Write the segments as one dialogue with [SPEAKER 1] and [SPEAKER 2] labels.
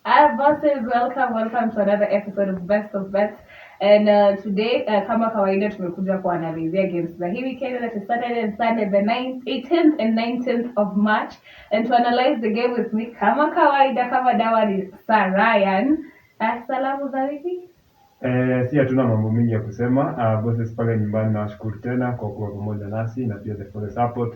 [SPEAKER 1] Bosses, welcome to another episode of Best of Bets. And today, kama kawaida, tumekuja kuanalizia games za hii weekend that is Saturday and Sunday, the 9th, 18th and 19th of March. And to analyze the game with me, kama kawaida, kama dawa ni Sir Ryan. Salamu za wiki?
[SPEAKER 2] Si hatuna mambo mingi ya kusema. Bosses pale nyumbani nawashukuru tena kwa kuwa pamoja nasi na pia for the support.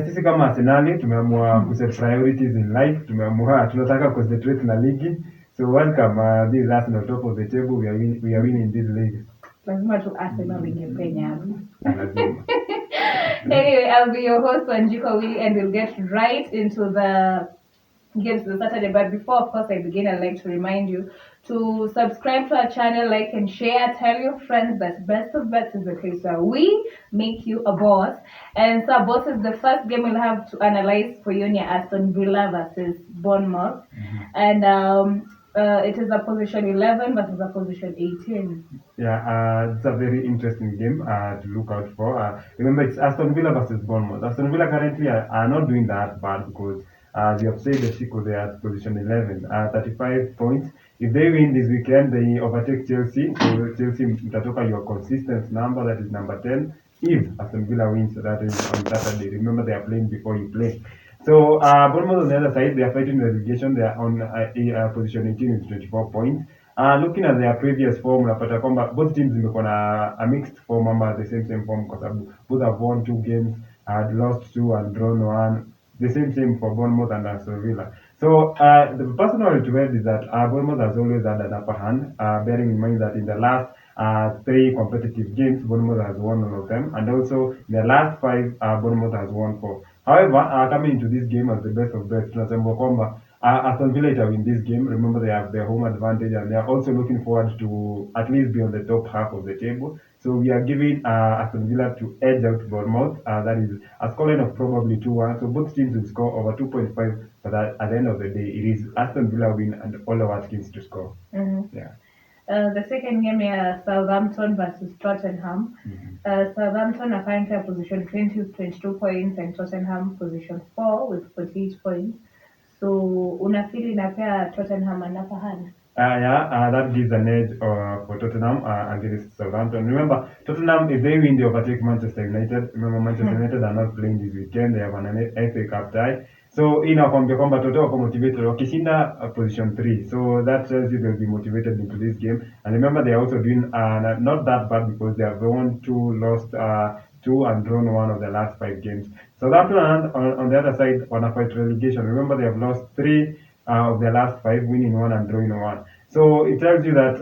[SPEAKER 2] Sisi kama Arsenal tumeamua kuset priorities in life. Tumeamua tunataka concentrate na ligi. So welcome, this is Arsenal top of the table. We are winning this league.
[SPEAKER 1] Lazima tu Arsenal ingepenya hapo.
[SPEAKER 2] Lazima.
[SPEAKER 1] Anyway, I'll be your host Wanjiko Willy, and we'll get right into the games this Saturday. But before, of course, I begin, I'd like to remind you to subscribe to our channel, like and share. Tell your friends that Best of Bets is the place where we make you a boss. And so, boss is the first game we'll have to analyze for you, Aston Villa versus Bournemouth. And it is a position 11 versus a position 18.
[SPEAKER 2] Yeah, it's a very interesting game to look out for. Remember, it's Aston Villa versus Bournemouth. Aston Villa currently are not doing that bad because they have said the Chico, they are at position 11, 35 points. If they win this weekend, they overtake Chelsea. So Chelsea mtatoka your consistent number, that is number 10. If Aston Villa wins, that is on Saturday. Remember, they are playing before you play. So Bournemouth on the other side, they are fighting relegation. They are on position 18 with 24 points. Looking at their previous form, unapata kwamba both teams zimekuwa na a mixed form ama the same form kwa sababu both have won 2 games, had lost 2 and drawn 1. The same for Bournemouth and Aston Villa. So the personal to add is that Bournemouth has always had an upper hand, bearing in mind that in the last 3 competitive games, Bournemouth has won all of them, and also in the last 5, Bournemouth has won 4. However, coming into this game as the best of best, tunasema kwamba Aston Villa will win this game. Remember, they have their home advantage, and they are also looking forward to at least be on the top half of the table. So we are giving Aston Villa to edge out Bournemouth. That is a scoreline of probably 2-1. So both teams will score over 2.5. But at the end of the day, it is Aston Villa win and all of Watkins to score.
[SPEAKER 1] Mm-hmm. Yeah. The second game is Southampton versus Tottenham. Southampton are currently at position 20 with 22 points, and Tottenham position 4 with 48 points. So unafili inapea Tottenham an upper hand?
[SPEAKER 2] That gives an edge for Tottenham against Southampton. Remember, Tottenham, if they win, they overtake Manchester United. Remember, Manchester United are not playing this weekend. They have an FA Cup tie. So inakwambia kwamba Tottenham wako motivated wakishinda position 3. So that tells you they'll be motivated into this game. And remember, they are also doing not that bad because they have won 2, lost 2 and drawn 1 of the last 5 games. Southampton on the other side wanna fight relegation. Remember, they have lost 3 of their last 5, winning 1 and drawing 1. So it tells you that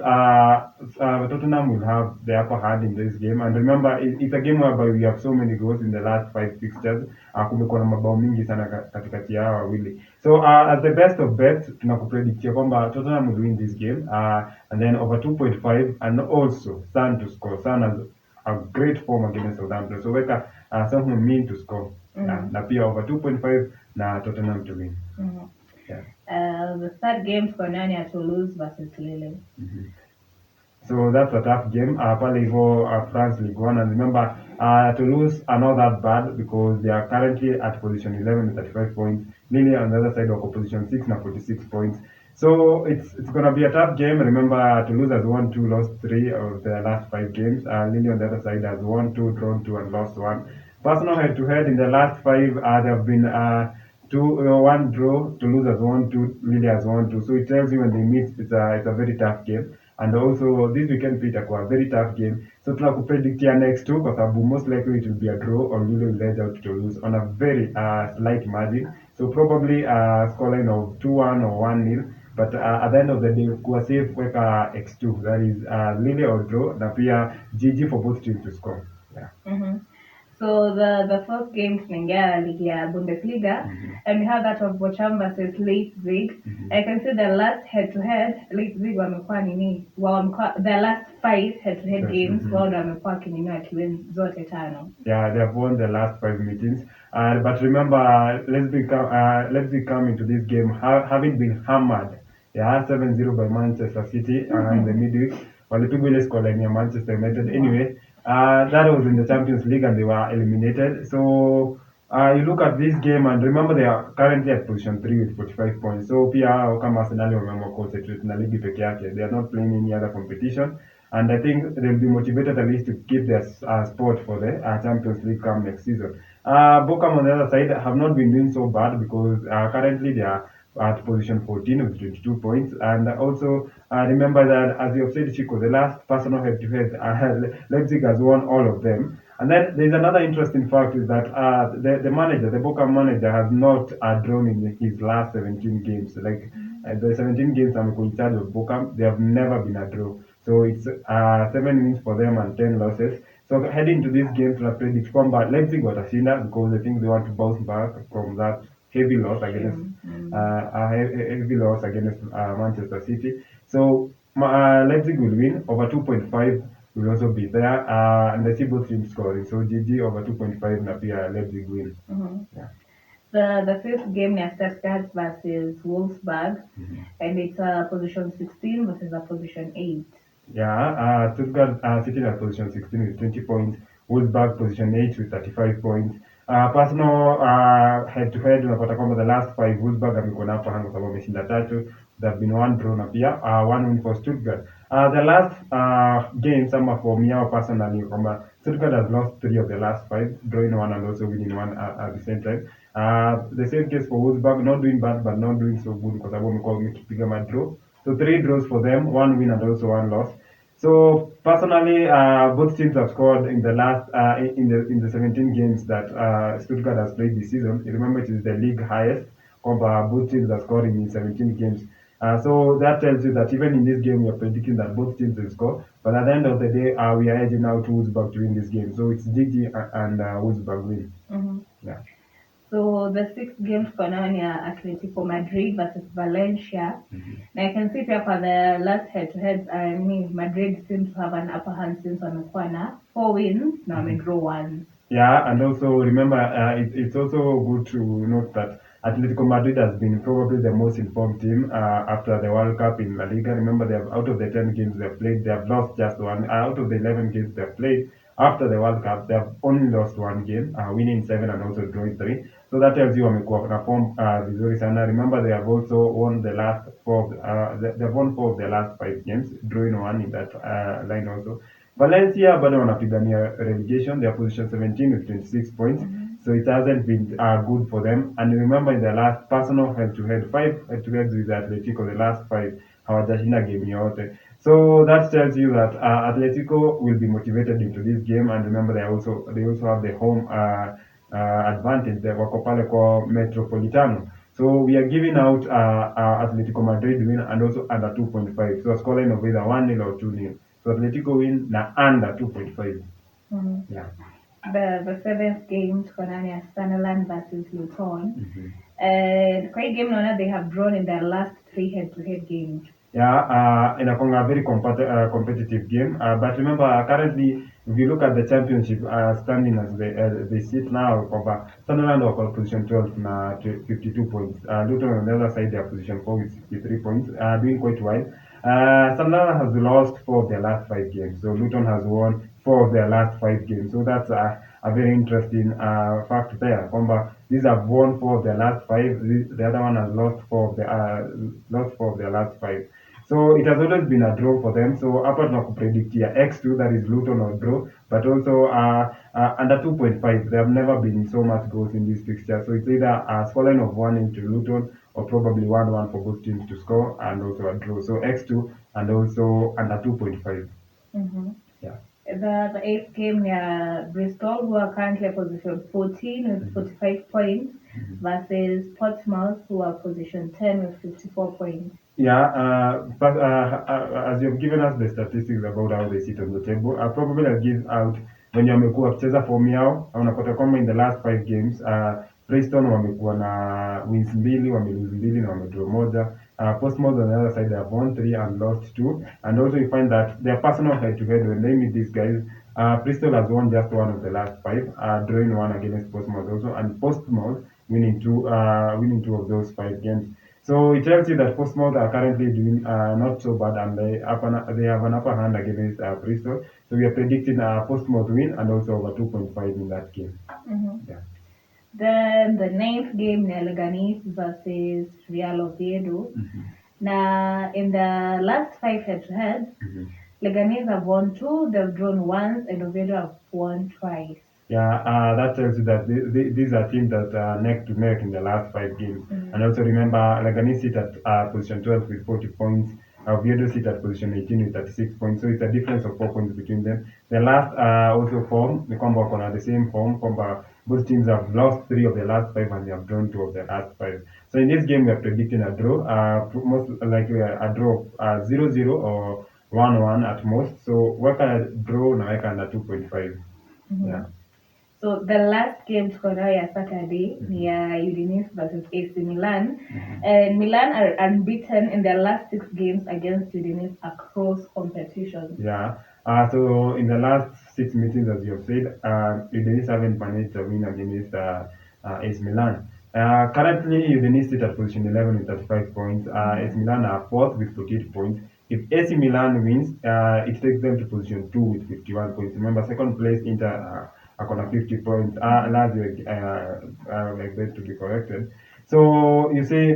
[SPEAKER 2] Tottenham will have the upper hand in this game. And remember, it's a game whereby we have so many goals in the last 5 fixtures. Kumekuwa na mabao mingi sana katikati ya wawili. So as the best of bets, tunakupredictia kwamba Tottenham will win this game. And then over 2.5, and also Son to score. Son has a great form against Southampton. So weka Son mean to score. Na pia over 2.5 na Tottenham to win.
[SPEAKER 1] The third game for Nanya to lose versus Lille.
[SPEAKER 2] So that's a tough game. Pale hivyo France League 1, and remember Toulouse are not that bad because they are currently at position 11 with 35 points. Lille on the other side wako position 6 na 46 points. So it's gonna be a tough game. Remember, Toulouse has won 2, lost 3 of their last 5 games. Lille on the other side has won 2, drawn 2 and lost 1. Personal head-to-head in the last 5, there have been 1 draw. Toulouse has won 2, Lille has won 2. So it tells you when they meet, it's a very tough game. And also this weekend pia itakuwa a very tough game. So tunakupredictia next 2 kwa sababu most likely it will be a draw or Lille will edge out to lose on a very slight margin. So probably a scoreline of 2-1 or 1-0. But at the end of the day, kuwa safe weka X2. That is Lille or draw na pia GG for both teams to score. Yeah.
[SPEAKER 1] So the first game tunaingia ligi ya Bundesliga, and we have that of Bochum versus Leipzig. I can see the last head-to-head Leipzig wamekuwa the last 5 head-to-head games wao wamekuwa kinini wakiwin zote 5.
[SPEAKER 2] Yeah, they have won the last 5 meetings. But remember, Leipzig come into this game having been hammered. 7-0 by Manchester City in the midweek. Walipigwa ile scoreline ya Manchester United. Anyway, that was in the Champions League and they were eliminated. So You look at this game and remember they are currently at position 3 with 45 points. So pia hao kama Arsenal wameamua concentrate na ligi peke yake. They are not playing any other competition. And I think they'll be motivated at least to keep their spot for the Champions League come next season. Bochum on the other side have not been doing so bad because currently they are at position 14 with 22 points. And also remember that, as you have said, Chico, the last personal head-to-head, Leipzig has won all of them. And then there's another interesting fact is that the manager, the Bochum manager, has not drawn in his last 17 games. Like the 17 games I'm in charge of Bochum, they have never been a draw. So it's 7 wins for them and 10 losses. So heading to this game, to predict combat, Leipzig watashinda because I think they want to bounce back from that heavy loss against heavy loss against Manchester City. So Leipzig will win over 2.5 will also be there. And I see both teams scoring. So GG over 2.5 na pia Leipzig win. Yeah.
[SPEAKER 1] The fifth game is Stuttgart versus Wolfsburg, and it's a position 16 versus a position 8.
[SPEAKER 2] Yeah, Stuttgart sitting at position 16 with 20 points. Wolfsburg position 8 with 35 points. Personal head to head unapata kwamba the last five Wolfsburg amekuwa na hapa kwa sababu ameshinda tatu. There have been one draw na pia one win for Stuttgart. The last games ama for me personally kwamba Stuttgart has lost 3 of the last 5, drawing one and also winning one at the same time. The same case for Wolfsburg, not doing bad but not doing so good kwa sababu wamekuwa wamekipiga madraw. So 3 draws for them, 1 win and also 1 loss. So personally, both teams have scored in the last in the 17 games that Stuttgart has played this season. You remember, it is the league highest. Both teams are scoring in 17 games. So that tells you that even in this game, we are predicting that both teams will score. But at the end of the day, we are edging out Wolfsburg to win this game. So it's GG and Wolfsburg win. Yeah.
[SPEAKER 1] So the sixth game tuko nayo ni Atletico Madrid versus Valencia. Na I can see pia for the last head to head, I mean Madrid seems to have an upper hand since wamekuwa na 4 wins na wamedraw 1.
[SPEAKER 2] Yeah, and also remember, it's also good to note that Atletico Madrid has been probably the most informed team after the World Cup in La Liga. Remember, they have out of the 10 games they've played, they have lost just one. Out of the 11 games they've played after the World Cup, they have only lost one game, winning 7 and also drawing 3. So that tells you wamekuwa na form vizuri sana. Remember, they have also won the last 4. They've won 4 of the last 5 games, drawing 1 in that line also. Valencia bado wanapigania relegation. They are position 17 with 26 points. So it hasn't been good for them. And remember, in the last personal head-to-head, 5 head-to-heads with Atletico, the last 5 hawajashinda game yote. So that tells you that Atletico will be motivated into this game. And remember, they also have the home advantage. They wako pale kwa Metropolitano. So we are giving out Atletico Madrid win and also under 2.5. So a scoreline of either 1-0 or 2-0. So Atletico win na under 2.5. Yeah.
[SPEAKER 1] The seventh game tuko nayo ni Sunderland versus Luton. And kwa hii game naona they have drawn in their last 3 head-to-head games.
[SPEAKER 2] Yeah, inakuanga a very competitive game. But remember, currently, if you look at the championship standing as they sit now, Sunderland are position 12 na 52 points. Luton on the other side, they are position 4 with 63 points, doing quite well. Sunderland has lost 4 of their last 5 games. So Luton has won 4 of their last 5 games. So that's a very interesting fact there. These have won 4 of their last 5. The other one has lost 4 of their last 5. So it has always been a draw for them. So hapa tunakupredict X2, that is Luton or draw, but also under 2.5. There have never been so much goals in this fixture. So it's either a scoreline of 1 into Luton or probably 1-1 for both teams to score and also a draw. So X2 and also under 2.5. Yeah.
[SPEAKER 1] The eighth game near Bristol, who are currently position 14 with 45 points, versus Portsmouth, who are position 10 with 54 points.
[SPEAKER 2] Yeah, but as you've given us the statistics about how they sit on the table, probably I'll give out wenye wamekuwa wakicheza form yao. Unapata kwamba in the last 5 games Preston wamekuwa na wins 2, wamelose 2 na wamedraw 1. Portsmouth on the other side, they have won 3 and lost 2. And also you find that their personal head-to-head, when they meet these guys, Bristol has won just 1 of the last 5, drawing 1 against Portsmouth also, and Portsmouth winning 2 of those 5 games. So it tells you that Portsmouth are currently doing not so bad, and they have an upper hand against Bristol. So we are predicting a Portsmouth win and also over 2.5 in that game. Yeah.
[SPEAKER 1] Then the ninth game ni Leganes versus Real Oviedo. Now, in the last five head-to-head, Leganes have won two, they've drawn once, and Oviedo have won twice.
[SPEAKER 2] Yeah, that tells you that these are teams that are neck to neck in the last five games. And also remember, Leganes sit at position 12 with 40 points. Oviedo sit at position 18 with 36 points. So it's a difference of 4 points between them. The last also form, the combo on the same form. Both teams have lost three of the last five and they have drawn two of the last five. So in this game, we are predicting a draw, most likely a draw 0-0 or 1-1 at most. So weka draw na weka under 2.5. Yeah.
[SPEAKER 1] So the last game tuko nayo ya Saturday ni ya Udinese versus AC Milan. And Milan are unbeaten in their last 6 games against Udinese across competitions.
[SPEAKER 2] Yeah. So in the last 6 meetings, as you have said, Udinese haven't managed to win against AC Milan. Currently, Udinese sit at position 11 with 35 points. AC Milan are fourth with 48 points. If AC Milan wins, it takes them to position 2 with 51 points. Remember, second place Inter are on 50 points. Lazio, like that to be corrected. So you see,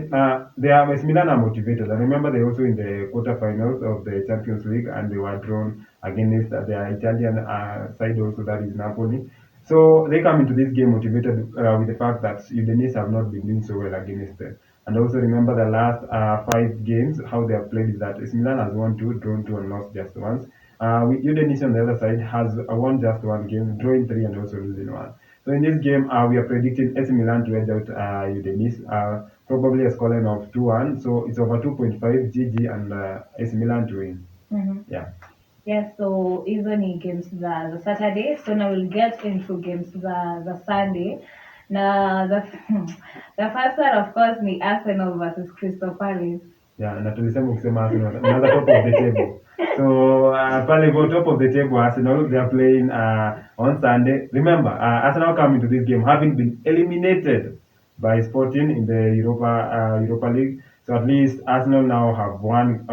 [SPEAKER 2] they are AC Milan are motivated. And remember, they also in the quarterfinals of the Champions League, and they were drawn against their Italian side also, that is Napoli. So they come into this game motivated with the fact that Udinese have not been doing so well against them. And also remember the last five games, how they have played is that AC Milan has won two, drawn two, and lost just once. With Udinese on the other side has won just one game, drawing three, and also losing one. So in this game, we are predicting AC Milan to edge out Udinese, probably a scoreline of 2-1. So it's over 2.5 GG and AC Milan to win. Yeah.
[SPEAKER 1] Yes, so hizo ni games za Saturday. So now we'll get into games za Sunday. Na the first one of course ni Arsenal versus Crystal Palace.
[SPEAKER 2] Yeah, na tulisema ukisema Arsenal, another top of the table. So pale go top of the table, Arsenal, they are playing on Sunday. Remember, Arsenal come into this game having been eliminated by Sporting in the Europa League. So at least Arsenal now have one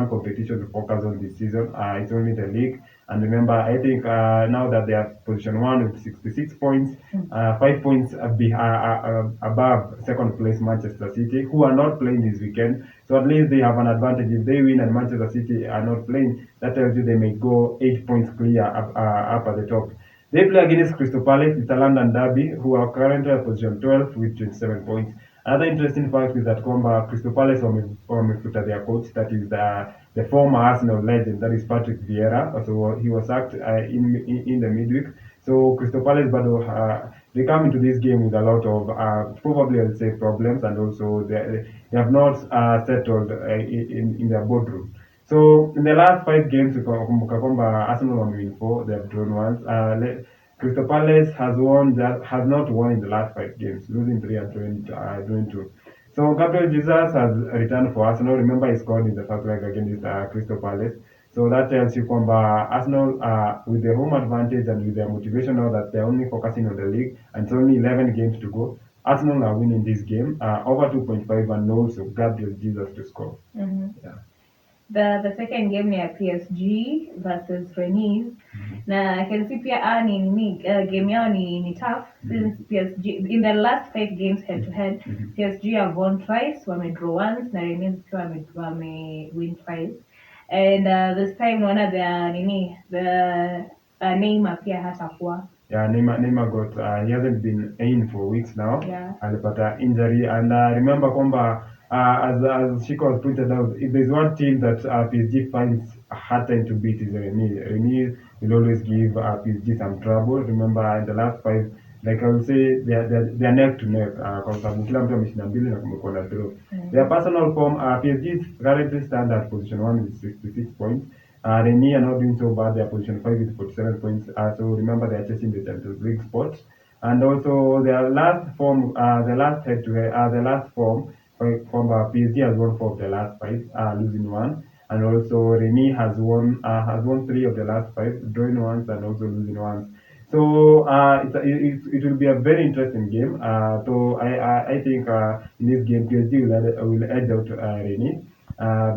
[SPEAKER 2] competition to focus on this season. It's only the league. And remember, I think now that they are position 1 with 66 points, 5 points above second place Manchester City, who are not playing this weekend. So at least they have an advantage. If they win and Manchester City are not playing, that tells you they may go 8 points clear up at the top. They play against Crystal Palace, it's a London derby, who are currently at position 12 with 27 points. Another interesting fact is that Crystal Palace wamefuta their coach, that is the former Arsenal legend, that is Patrick Vieira. So he was sacked in the midweek. So Crystal Palace, but they come into this game with a lot of probably I'll say problems, and also they have not settled in their boardroom. So in the last five games, ukakumbuka kwamba Arsenal wamewin 4, they have drawn once. Crystal Palace has not won in the last 5 games, losing 3 and drawing 2. So Gabriel Jesus has returned for Arsenal. Remember, he scored in the first leg against Crystal Palace. So that tells you kwamba Arsenal, with the home advantage and with their motivation now that they're only focusing on the league and it's only 11 games to go, Arsenal are winning this game over 2.5, and also Gabriel Jesus to score. Yeah.
[SPEAKER 1] The second game ni ya PSG versus Rennes. Na I can see pia game yao ni tough since PSG in the last 5 games head to head, PSG have won twice, wamedraw once, na Rennes pia win twice. And this time naona the Neymar pia hatakuwa.
[SPEAKER 2] Yeah, Neymar got he hasn't been in for weeks now.
[SPEAKER 1] Yeah.
[SPEAKER 2] Alipata injury, and remember kwamba as Shiko has pointed out, if there's one team that PSG finds a hard time to beat is Rennes. Rennes will always give PSG some trouble. Remember in the last 5, like I would say, they are neck to neck kwa sababu kila mtu ameshinda mbili na kumekuwa na draw. Their personal form, PSG currently stand at position 1 with 66 points. Rennes are not doing so bad. They are position 5 with 47 points. So remember, they are chasing the Champions League spot. And also their last form, the last head to head, the last form from PSG has won 4 of the last 5, losing 1. And also Rennes has won 3 of the last 5, drawing once and also losing once. So it will be a very interesting game. So I think in this game PSG will edge out Rennes.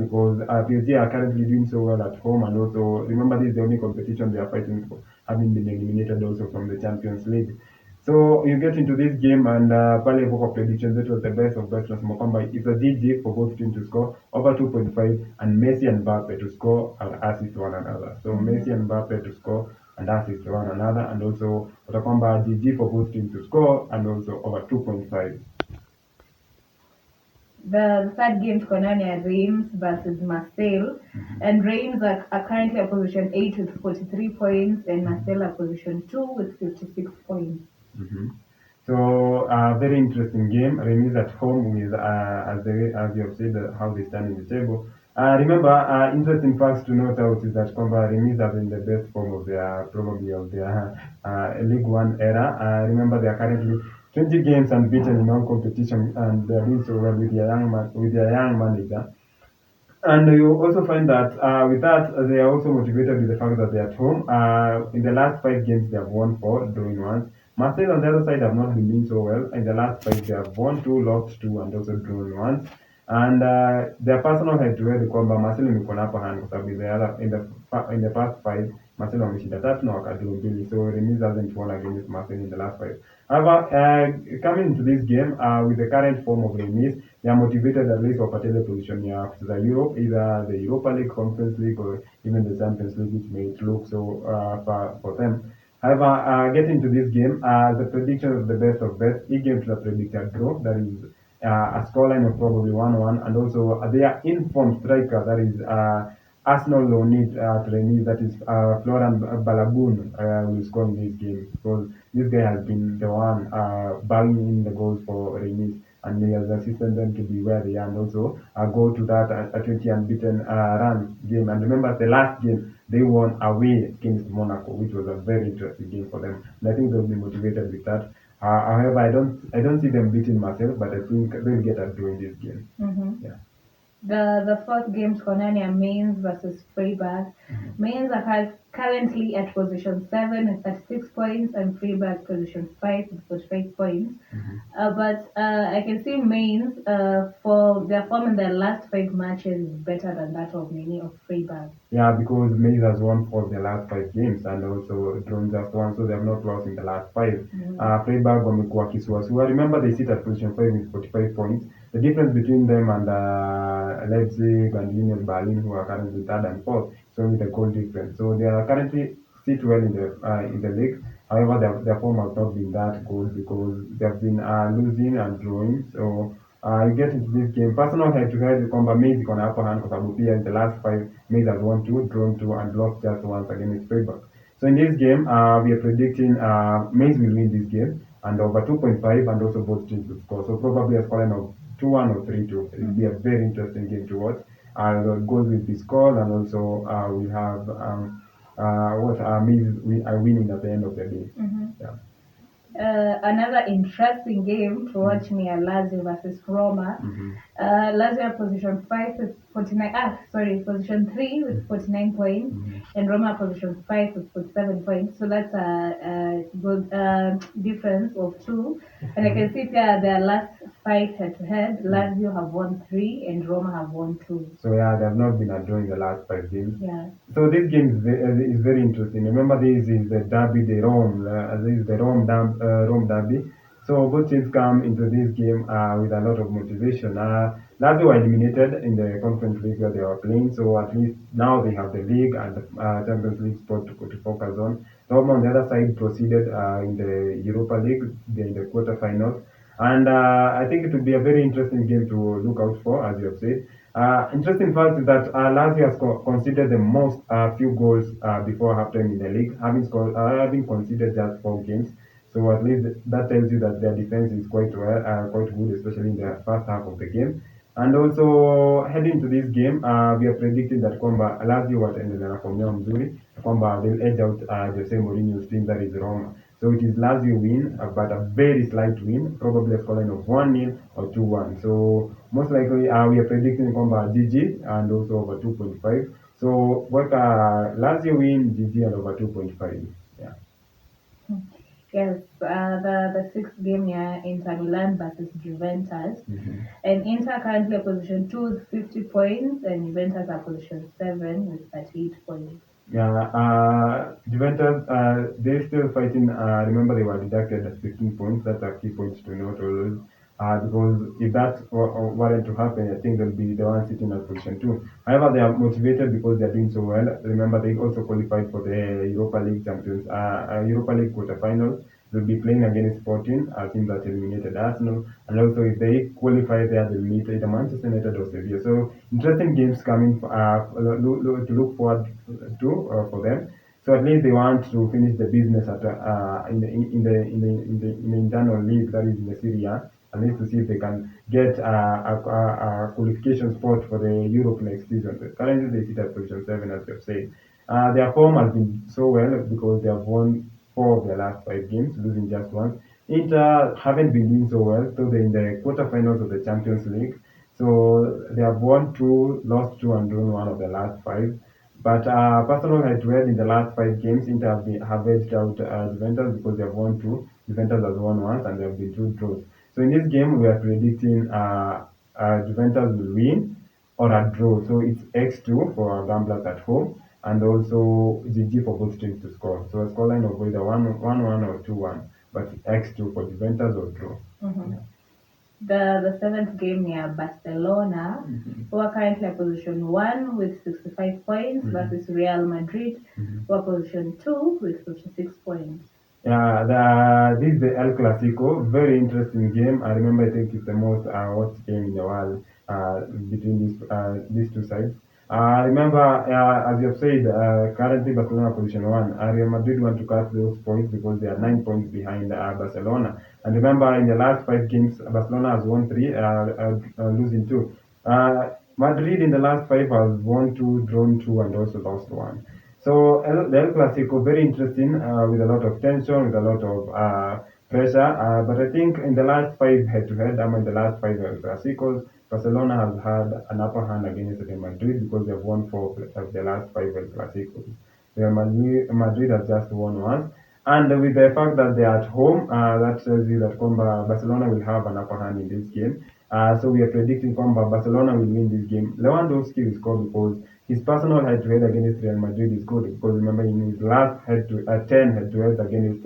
[SPEAKER 2] Because PSG are currently doing so well at home, and also remember this is the only competition they are fighting for, having been eliminated also from the Champions League. So you get into this game and pale hivyo kwa predictions zetu was the best of best, tunasema kwamba it's a GG for both teams to score over 2.5 and Messi and Mbappe to score and assist one another. So Messi and Mbappe to score and assist one another, and also utakwamba GG for both teams to score and also over 2.5.
[SPEAKER 1] The third game tuko nayo ni ya Reims versus Marseille, and Reims are currently at position 8 with 43 points, and Marseille at position 2 with 56 points.
[SPEAKER 2] So very interesting game. Rennes at home with as you have said how they stand in the table. Remember, interesting facts to note out is that Rennes are in the best form of their probably of their League One era. Remember, they are currently 20 games unbeaten in all competition, and they are doing so well with their young manager. And you also find that with that, they are also motivated with the fact that they're at home. In the last 5 games, they have won 4, drawing once. Marseille on the other side have not been doing so well. In the last 5, they have won 2, lost 2, and also drawn once. And their personal head-to-head kwamba Marseille imekuwa na upper hand kwa sababu in the past 5 Marseille wameshinda 3 na wakadraw 2. So Rennes hasn't won against Marseille in the last 5. However, coming into this game with the current form of Rennes, they are motivated at least wapate ile position ya kucheza Europe, either the Europa League, Conference League, or even the Champions League, which may look so far for them. However, getting to this game, the prediction of the best of best, each game to predict a draw, that is a scoreline of probably 1-1, and also their informed striker, that is Arsenal Leonid trainee, that is Florian Balagun, will score in this game because this guy has been the one banging in the goals for Rennes, and he has assisted them to be where they are, and also go to that 20 unbeaten run game. And remember, the last game they won away against Monaco, which was a very interesting game for them. And I think they'll be motivated with that. However, I don't see them beating Marseille, but I think they'll get a draw in this game. Yeah.
[SPEAKER 1] The fourth game tuko nayo ni ya Mainz versus Freiburg. Mainz are currently at position 7 with 36 points, and Freiburg position 5 with 45 points. But I can see Mainz for their form in their last 5 matches is better than that of many of Freiburg.
[SPEAKER 2] Yeah, because Mainz has won 4 of their last 5 games and also drawn just 1, so they have not lost in the last 5. Freiburg wamekuwa kisuasua. Remember, they sit at position 5 with 45 points. The difference between them and Leipzig and Union Berlin, who are currently 3rd and 4th, so with a goal difference. So they are currently sit well in the league. However, their form has not been that good because they have been losing and drawing. So you get into this game, personal head-to-head kwamba Mainz iko na upper hand kwa sababu pia in the last 5 Mainz has won 2, drawn 2, and lost just once against Freiburg. So in this game, we are predicting Mainz will win this game and over 2.5, and also both teams will score. So probably a scoreline of 2-1 or 3-2. It will be a very interesting game to watch. The goals will be scored, and also we have Mainz are winning at the end of the day. Yeah.
[SPEAKER 1] Another interesting game to watch ni ya Lazio versus Roma. Lazio are position 5 with 49. Position 3 with 49 points, and Roma position 5 with 47 points. So that's a good difference of 2. And I can see here their last 5 head-to-head, Lazio have won 3 and Roma have won 2.
[SPEAKER 2] So yeah, they have not been a draw in the last 5 games.
[SPEAKER 1] Yeah.
[SPEAKER 2] So this game is very interesting. Remember, this is the Derby de Rome. This is the Rome Derby. So both teams come into this game with a lot of motivation. Lazio were eliminated in the Conference League where they were playing, so at least now they have the league and the Champions League spot to focus on. Roma on the other side proceeded in the Europa League. They're in the quarterfinals. And I think it would be a very interesting game to look out for, as you have said. Interesting fact is that Lazio has conceded the most few goals before halftime in the league, having conceded just 4 games. So at least that tells you that their defense is quite good, especially in the first half of the game. And also heading to this game, we are predicting that kwamba Lazio wataendelea na form yao mzuri, kwamba they'll edge out Jose Mourinho's team, that is Roma. So it is Lazio win, but a very slight win, probably a scoreline of 1-0 or 2-1. So most likely we are predicting kwamba GG and also over 2.5. So Lazio win, GG, and over 2.5. Yeah.
[SPEAKER 1] Yes, the sixth game here, Inter Milan versus Juventus. And Inter currently are position 2 with 50 points, and Juventus are position 7 with 38 points.
[SPEAKER 2] Yeah, Juventus, they're still fighting. Remember, they were deducted as 15 points. That's a key point to note always. Because if that weren't to happen, I think they'll be the one sitting at position two. However, they are motivated because they are doing so well. Remember, they also qualified for the Europa League Champions, Europa League quarterfinals. They'll be playing against Sporting, a team that eliminated Arsenal. And also, if they qualify there, they'll meet either Manchester United or Sevilla. So, interesting games coming to look forward to for them. So at least they want to finish the business in the internal league, that is in the Serie A, at least to see if they can get a qualification spot for the Europe next season. Currently, they sit at position seven, as you've said. Their form has been so well because they have won four of their last five games, losing just once. Inter haven't been doing so well, so they're in the quarterfinals of the Champions League. So they have won two, lost two, and drawn one of the last five. But personal head-to-head in the last five games, Inter have edged out Juventus because they have won two. Juventus has won once, and there have been two draws. So in this game, we are predicting Juventus will win or a draw. So it's X2 for our gamblers at home, and also GG for both teams to score. So a scoreline of either 1-1 or 2-1, but X2 for Juventus or draw.
[SPEAKER 1] Mm-hmm. The seventh game near Barcelona, who are currently at position one with 65 points versus Real Madrid, who are position two with 56 points.
[SPEAKER 2] Yeah, this is the El Clasico. Very interesting game. I remember I think it's the most watched game in the world between these two sides. Remember, as you have said, currently Barcelona position one. Real Madrid want to cut those points because they are 9 points behind Barcelona. And remember, in the last five games, Barcelona has won three, losing two. Madrid in the last five has won two, drawn two, and also lost one. So the El Clasico, very interesting, with a lot of tension, with a lot of pressure. But I think in the last five head-to-head, in the last five El Clasicos, Barcelona has had an upper hand against Real Madrid because they've won four of the last five El Clasicos. Madrid has just won one. And with the fact that they are at home, that tells you that Barcelona will have an upper hand in this game. So we are predicting Barcelona will win this game. Lewandowski will score because his personal head-to-head against Real Madrid is good. Because remember, in his last 10 head-to-heads against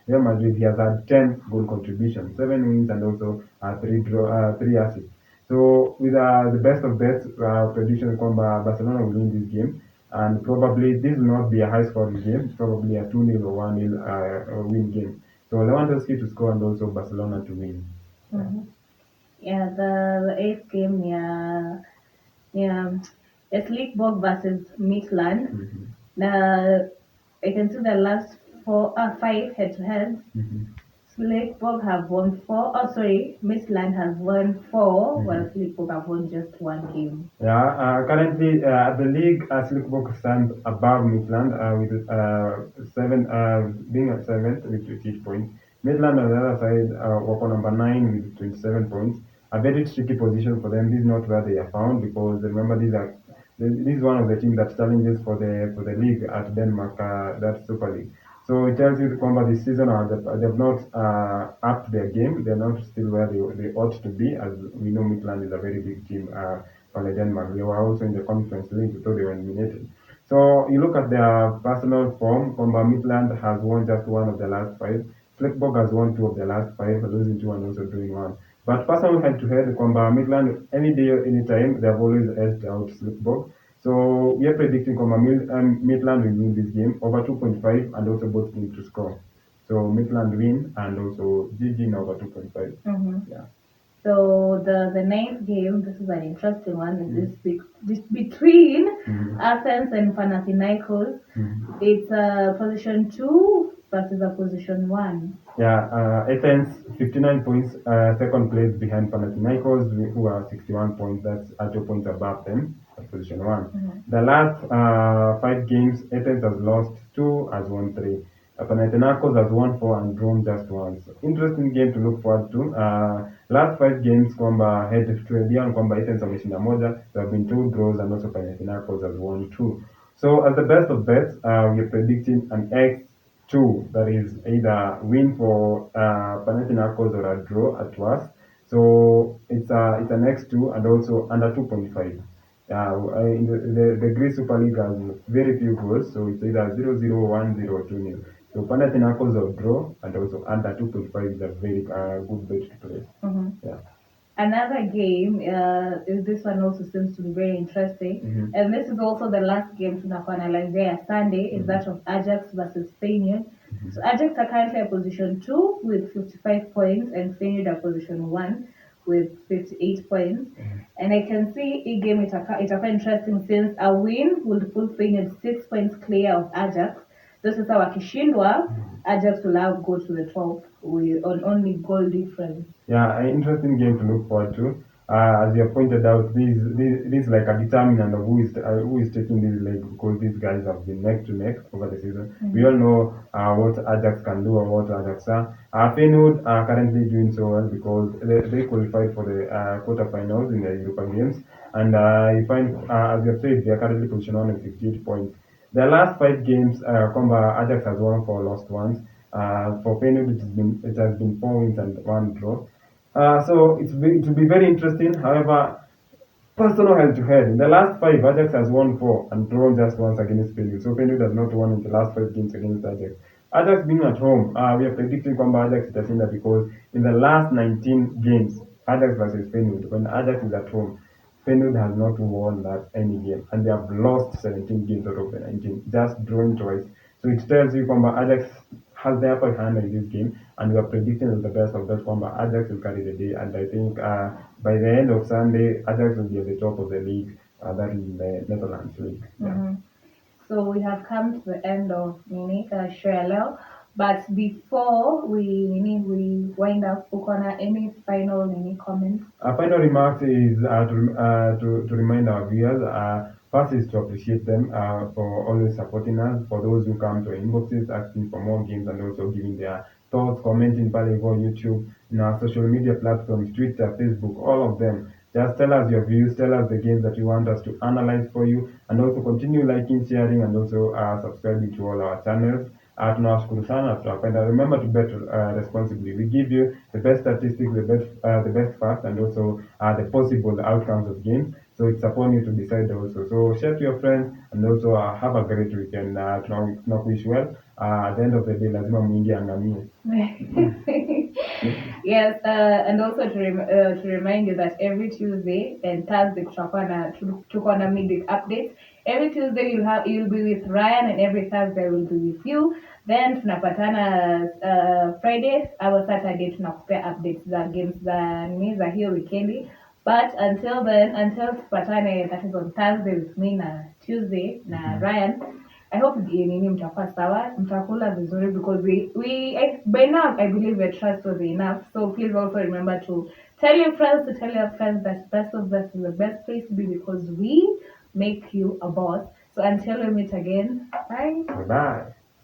[SPEAKER 2] Real Madrid, he has had 10 goal contributions, 7 wins, and also three assists. So with the best of bets, prediction Barcelona will win this game. And probably this will not be a high scoring game, probably a 2-0 or 1-0 win game. So Lewandowski to score and also Barcelona to win.
[SPEAKER 1] Mm-hmm. Yeah, the eighth game it's League versus Midland.
[SPEAKER 2] Mm-hmm.
[SPEAKER 1] I can see the last five head-to-heads. Sleepwalk have won four. Oh, sorry, Midland has won four, while Sleepwalk have won just one game.
[SPEAKER 2] Yeah, currently the league Silkeborg stands above Midland with being at seventh with 28 points. Midland on the other side were on number nine with 27 points. A very tricky position for them. This is not where they are found because remember this is one of the teams that challenges for the league at Denmark, that Super League. So it tells you this season they've not upped their game. They're not still where they ought to be. As we know, Midland is a very big team from Denmark. They were also in the Conference League before they were eliminated. So you look at their personal form. Midland has won just one of the last five. Fleckborg has won two of the last five, losing two and also doing one. But personal head-to-head, Midland, any day, anytime, they have always edged out Fleckborg. So we are predicting Midland will win this game over 2.5 and also both teams to score. So Midland win and also GG in over 2.5. Yeah.
[SPEAKER 1] So the ninth game, this is an interesting one. This between Athens and Panathinaikos. It's position two versus a position one.
[SPEAKER 2] Yeah, Athens 59 points, second place behind Panathinaikos, who are 61 points. That's 2 points above them at position one. The last five games, Athens has lost two, has won three. Panathinaikos has won four and drawn just once. Interesting game to look forward to. Last five games head to head Athens wameshinda moja. There have been two draws and also Panathinaikos has won two. So as the best of bets, we are predicting an X2, that is either win for Panathinaikos or a draw at worst. So it's an X2 and also under 2.5. In the Greece Super League has very few goals, so it's either 0-0, 1-0, 2-0. So Panathinaikos will draw, and also under 2.5 is a very good bet to play. Yeah.
[SPEAKER 1] Another game is this one also seems to be very interesting, and this is also the last game tunakuanalizia Sunday is that of Ajax versus Feyenoord. So Ajax are currently at position 2 with 55 points and Feyenoord at position 1 with 58 points. And I can see hii game itakuwa interesting since a win would put Feyenoord 6 points clear of Ajax. So sasa wakishindwa, Ajax will now go to the top with on only goal difference.
[SPEAKER 2] Yeah, an interesting game to look forward to. As you have pointed out, this is like a determinant of who is taking this leg because these guys have been neck to neck over the season. We all know what Ajax can do and what Ajax are. Feyenoord are currently doing so well because they qualified for the quarterfinals in the Europa games, and you find as you have said they are currently positioned on 58 points. The last 5 games, Ajax has won 4, lost once. For Feyenoord, it has been 4 wins and 1 draw. So it will be very interesting. However, personal head-to-head. In the last 5, Ajax has won 4 and drawn just once against Feyenoord. So Feyenoord has not won in the last 5 games against Ajax. Ajax being at home, we are predicting kwamba Ajax itashinda because in the last 19 games, Ajax versus Feyenoord, when Ajax is at home, Feyenoord has not won that any game and they have lost 17 games out of the 19, just drawing twice. So it tells you kwamba Ajax has the upper hand in this game, and we are predicting that the best of that combat Ajax will carry the day. And I think by the end of Sunday, Ajax will be at the top of the league, that is the Netherlands league. Yeah.
[SPEAKER 1] So we have come to the end of Shrelo. But before we wind up, Ukona, any final comments?
[SPEAKER 2] Final remarks is to remind our viewers. First is to appreciate them for always supporting us. For those who come to our inboxes asking for more games and also giving their thoughts, commenting pale on YouTube, in our social media platforms, Twitter, Facebook, all of them. Just tell us your views, tell us the games that you want us to analyze for you, and also continue liking, sharing, and also subscribing to all our channels. Tunawashukuru sana, tunawapenda. Remember to bet responsibly. We give you the best statistics, the best facts, and also the possible outcomes of games. So it's upon you to decide also. So share to your friends and also have a great weekend. Tunakuwish well. At the end of the day, lazima mwingie angamie.
[SPEAKER 1] Yes, and also to remind you that every Tuesday and Thursday tuko na midweek updates. Every Tuesday you'll be with Ryan and every Thursday will be with you. Then tunapatana Friday au Saturday tunakupea updates za games za hiyo weekendi. But until then, until tupatane, that is on Thursday with me na Tuesday na Ryan. I hope nini mtakuwa sawa, mtakula vizuri because by now I believe we're trustworthy enough. So please also remember to tell your friends that Bestofbets is the best place to be because we make you a boss. So until we meet again, bye.
[SPEAKER 2] Bye.